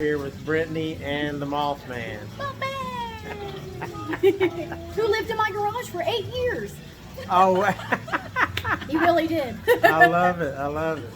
Here with Brittany and the Mothman. Who lived in my garage for 8 years. Oh, He really did. I love it. I love it.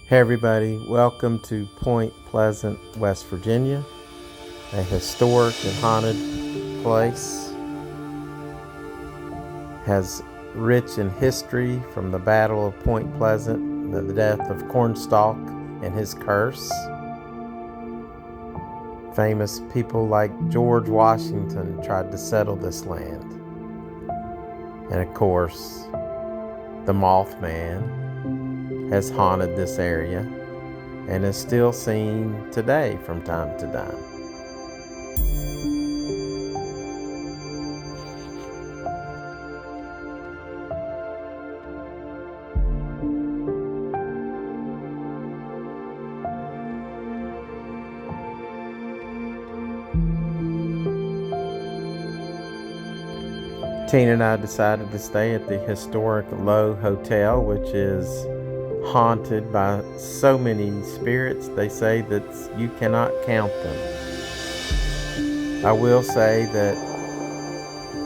Hey everybody, welcome to Point Pleasant, West Virginia, a historic and haunted place. Has rich in history from the Battle of Point Pleasant, the death of Cornstalk and his curse. Famous people like George Washington tried to settle this land. And of course, the Mothman has haunted this area and is still seen today from time to time. Tina and I decided to stay at the historic Lowe Hotel, which is haunted by so many spirits. They say that you cannot count them. I will say that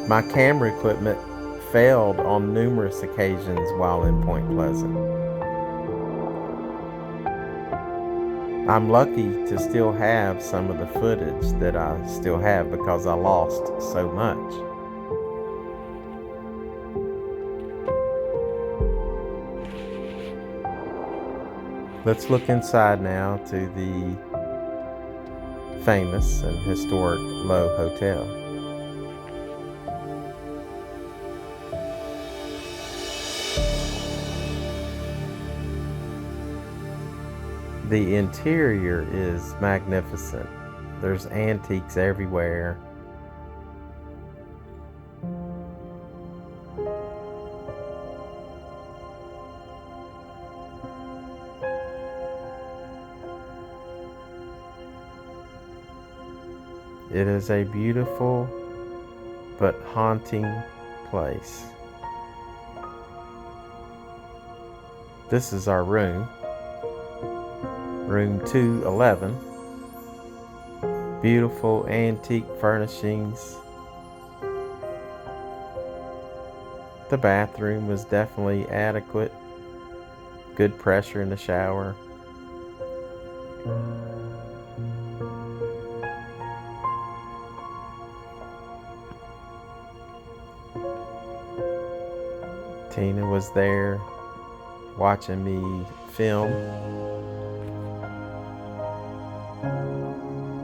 my camera equipment failed on numerous occasions while in Point Pleasant. I'm lucky to still have some of the footage that I still have because I lost so much. Let's look inside now to the famous and historic Lowe Hotel. The interior is magnificent. There's antiques everywhere. It is a beautiful but haunting place. This is our room, room 211. Beautiful antique furnishings. The bathroom was definitely adequate. Good pressure in the shower. Tina was there watching me film.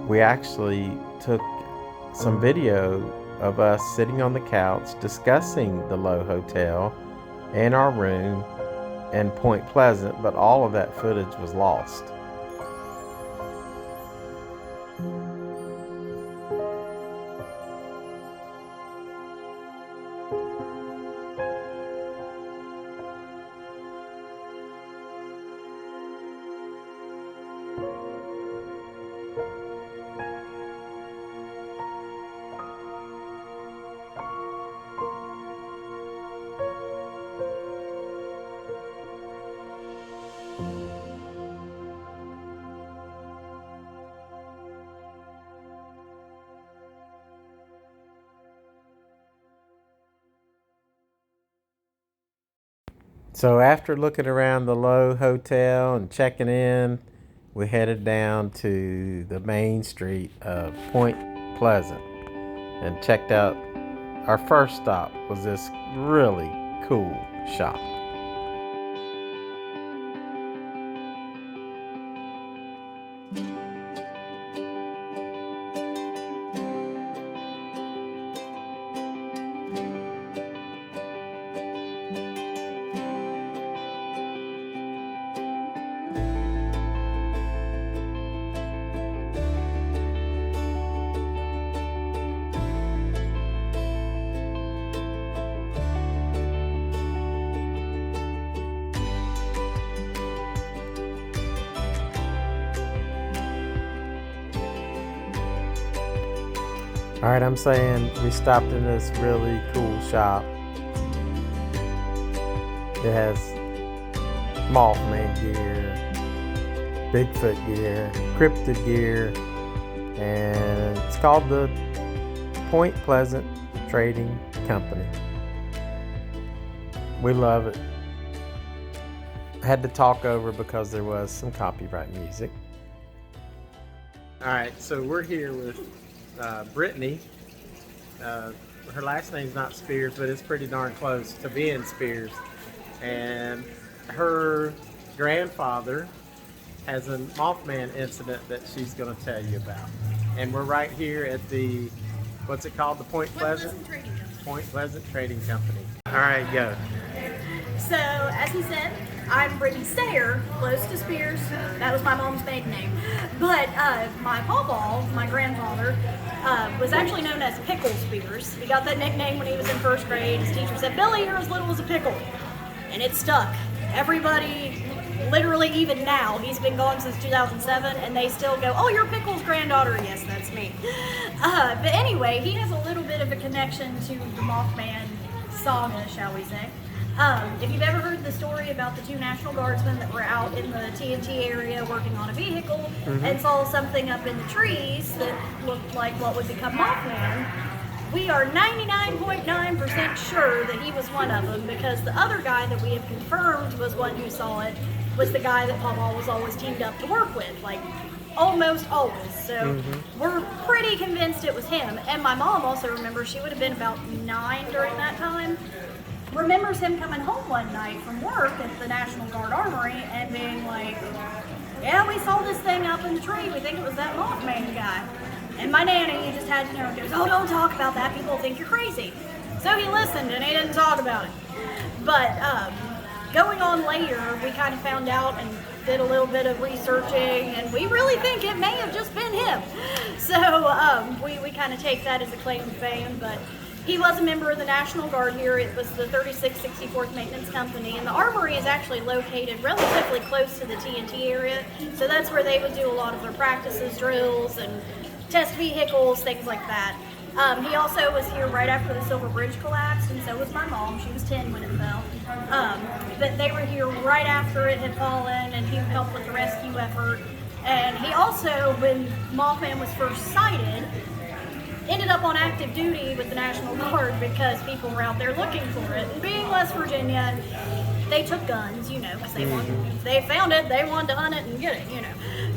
We actually took some video of us sitting on the couch discussing the Lowe Hotel and our room and Point Pleasant, but all of that footage was lost. So after looking around the Lowe Hotel and checking in, we headed down to the main street of Point Pleasant and checked out. Our first stop was this really cool shop. All right, I'm saying we stopped in this really cool shop. It has Mothman gear, Bigfoot gear, cryptid gear, and it's called the Point Pleasant Trading Company. We love it. I had to talk over because there was some copyright music. All right, so we're here with Brittany. Her last name's not Spears, but it's pretty darn close to being Spears. And her grandfather has a Mothman incident that she's going to tell you about. And we're right here at the, what's it called? The Point Pleasant Trading Company. All right, go. So, as he said, I'm Brittany Sayer, close to Spears. That was my mom's maiden name. But my pawpaw, my grandfather, was actually known as Pickle Spears. He got that nickname when he was in first grade. His teacher said, "Billy, you're as little as a pickle." And it stuck. Everybody, literally even now, he's been gone since 2007, and they still go, "Oh, you're Pickle's granddaughter." Yes, that's me. But anyway, he has a little bit of a connection to the Mothman saga, shall we say. If you've ever heard the story about the two National Guardsmen that were out in the TNT area working on a vehicle and saw something up in the trees that looked like what would become Mothman, we are 99.9% sure that he was one of them, because the other guy that we have confirmed was one who saw it was the guy that Pawpaw was always teamed up to work with, like almost always. So we're pretty convinced it was him. And my mom also remembers, she would have been about 9 during that time, remembers him coming home one night from work at the National Guard Armory and being like, "Yeah, we saw this thing up in the tree. We think it was that Mothman guy." And my nanny just had to know, goes, "Oh, don't talk about that. People think you're crazy." So he listened and he didn't talk about it. But going on later, we kind of found out and did a little bit of researching, and we really think it may have just been him. So we kind of take that as a claim to fame, but he was a member of the National Guard here. It was the 36th 64th Maintenance Company, and the armory is actually located relatively close to the TNT area, so that's where they would do a lot of their practices, drills, and test vehicles, things like that. He also was here right after the Silver Bridge collapsed, and so was my mom. She was 10 when it fell. But they were here right after it had fallen, and he helped with the rescue effort. And he also, when Mothman was first sighted, ended up on active duty with the National Guard because people were out there looking for it. And being West Virginia, they took guns, you know, because they found it, they wanted to hunt it and get it, you know.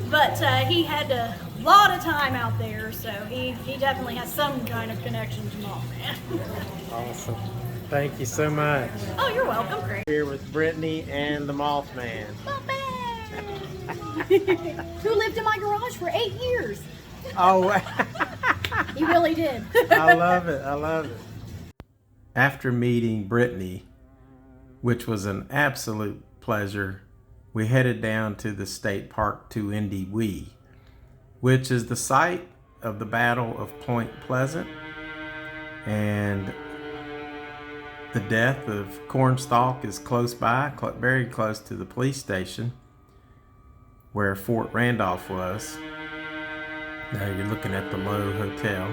But he had a lot of time out there, so he definitely has some kind of connection to Mothman. Awesome. Thank you so much. Oh, you're welcome, Craig. Here with Brittany and the Mothman. Who lived in my garage for 8 years. Oh, He really did. I love it. I love it. After meeting Brittany, which was an absolute pleasure, we headed down to the state park to Indy Wee, which is the site of the Battle of Point Pleasant and the Death of Cornstalk is close by, very close to the police station where Fort Randolph was. Now you're looking at the Lowe Hotel.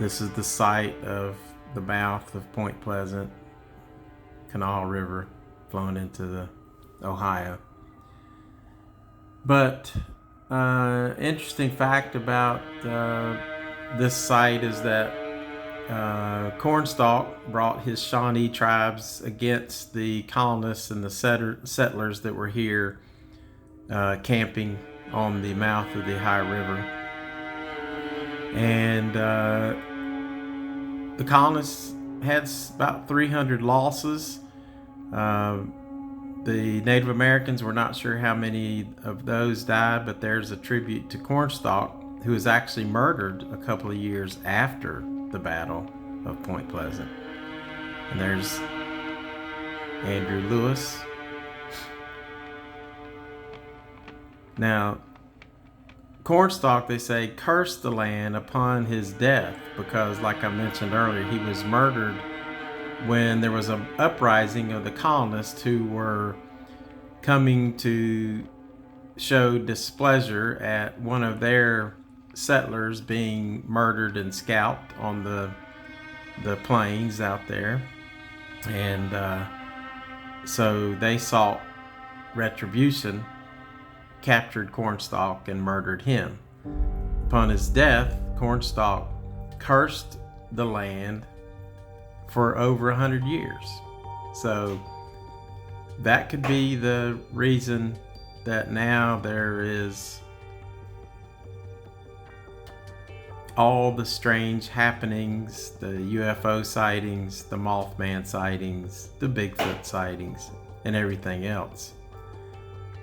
This is the site of the mouth of Point Pleasant, Kanawha River flowing into the Ohio. But interesting fact about this site is that Cornstalk brought his Shawnee tribes against the colonists and the settlers that were here camping on the mouth of the Ohio River. And the colonists had about 300 losses. The Native Americans, were not sure how many of those died, but there's a tribute to Cornstalk, who was actually murdered a couple of years after the Battle of Point Pleasant. And there's Andrew Lewis. Now, Cornstalk, they say, cursed the land upon his death because, like I mentioned earlier, he was murdered when there was an uprising of the colonists who were coming to show displeasure at one of their settlers being murdered and scalped on the plains out there. And so they sought retribution, captured Cornstalk, and murdered him. Upon his death, Cornstalk cursed the land for over 100 years. So that could be the reason that now there is all the strange happenings, the UFO sightings, the Mothman sightings, the Bigfoot sightings, and everything else.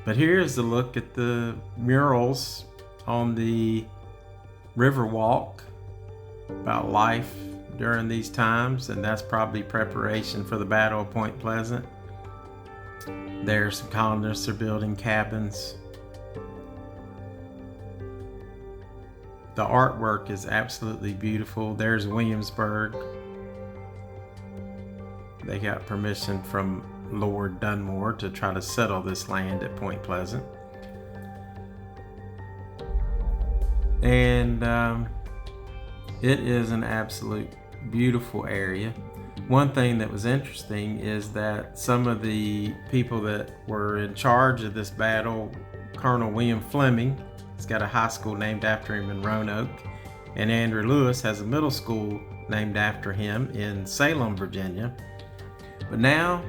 But here's a look at the murals on the Riverwalk about life during these times, and that's probably preparation for the Battle of Point Pleasant. There's some colonists are building cabins. The artwork is absolutely beautiful. There's Williamsburg. They got permission from Lord Dunmore to try to settle this land at Point Pleasant. And it is an absolute beautiful area. One thing that was interesting is that some of the people that were in charge of this battle, Colonel William Fleming, he's got a high school named after him in Roanoke, and Andrew Lewis has a middle school named after him in Salem, Virginia. But now,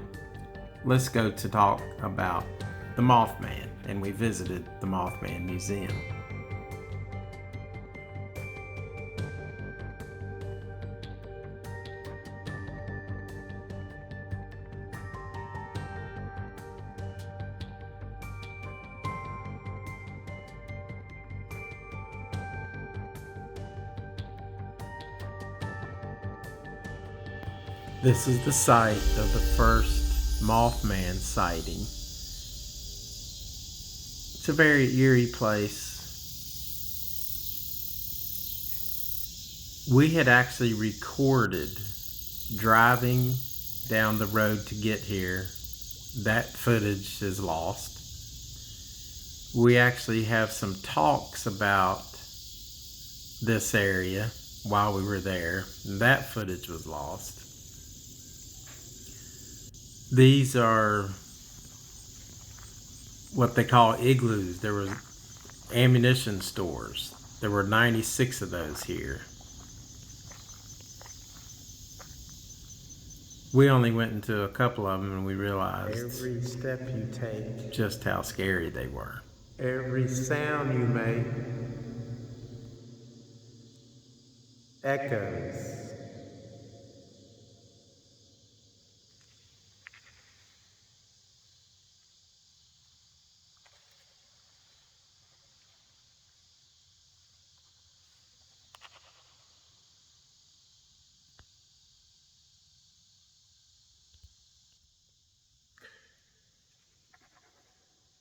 let's go to talk about the Mothman, and we visited the Mothman Museum. This is the site of the first Mothman sighting. It's a very eerie place. We had actually recorded driving down the road to get here. That footage is lost. We actually have some talks about this area while we were there. That footage was lost. These are what they call igloos. There were ammunition stores. There were 96 of those here. We only went into a couple of them and we realized every step you take, just how scary they were. Every sound you make echoes.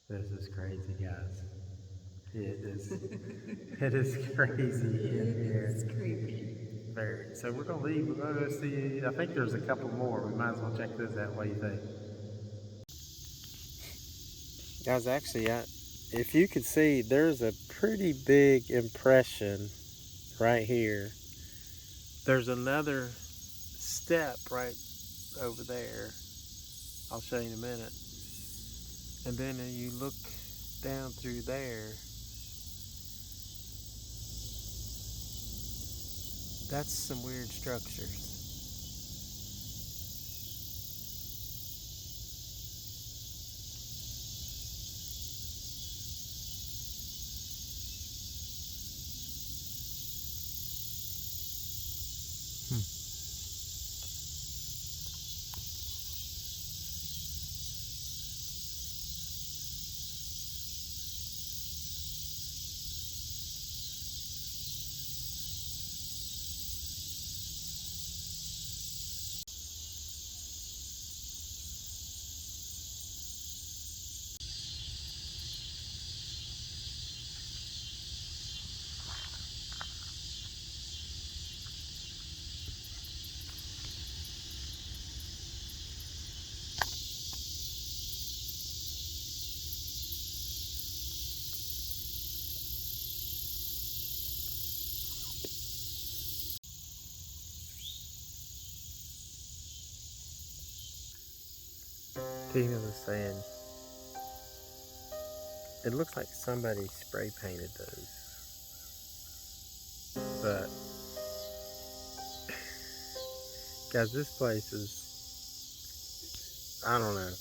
This is crazy, guys. It is crazy in here. It's creepy. Very. So we're gonna leave. We're gonna go see. I think there's a couple more. We might as well check this out. What do you think, guys? Actually, if you could see, there's a pretty big impression right here. There's another step right over there. I'll show you in a minute. And then you look down through there. That's some weird structures. Tina was saying it looks like somebody spray painted those, but guys, this place is, I don't know,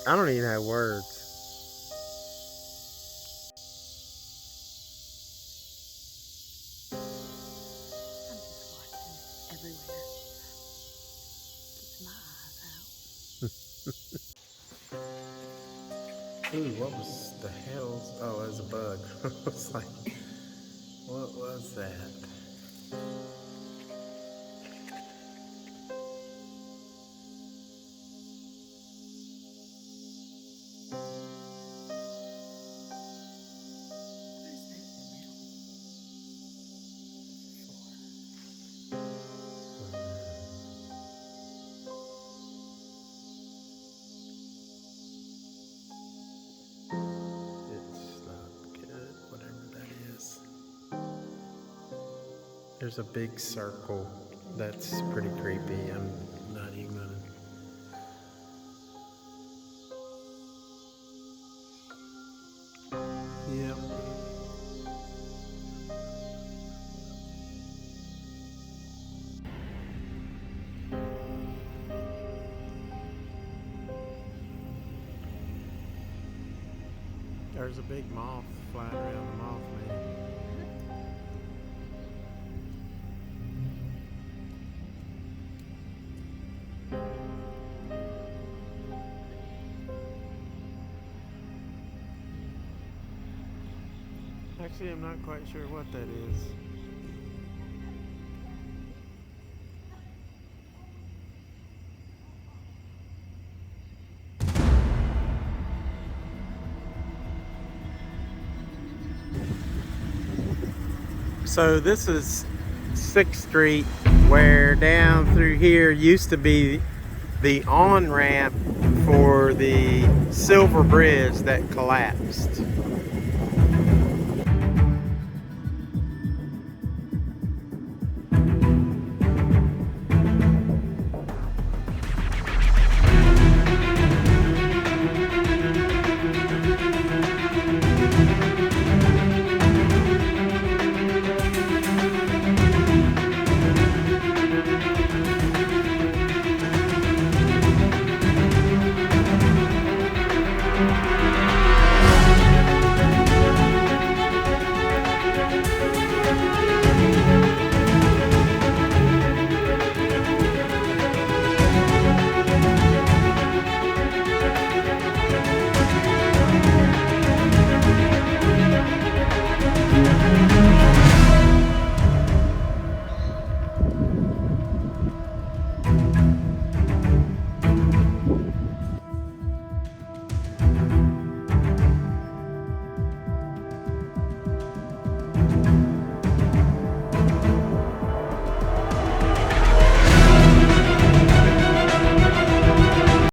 I don't even have words. I'm just watching everywhere. Keeps my eyes out. Ooh, what was the hell? Oh, it was a bug. I was like, what was that? There's a big circle that's pretty creepy. I'm not even gonna. Yep. There's a big moth flying around the Mothman. Actually, I'm not quite sure what that is. So this is 6th Street, where down through here used to be the on-ramp for the Silver Bridge that collapsed.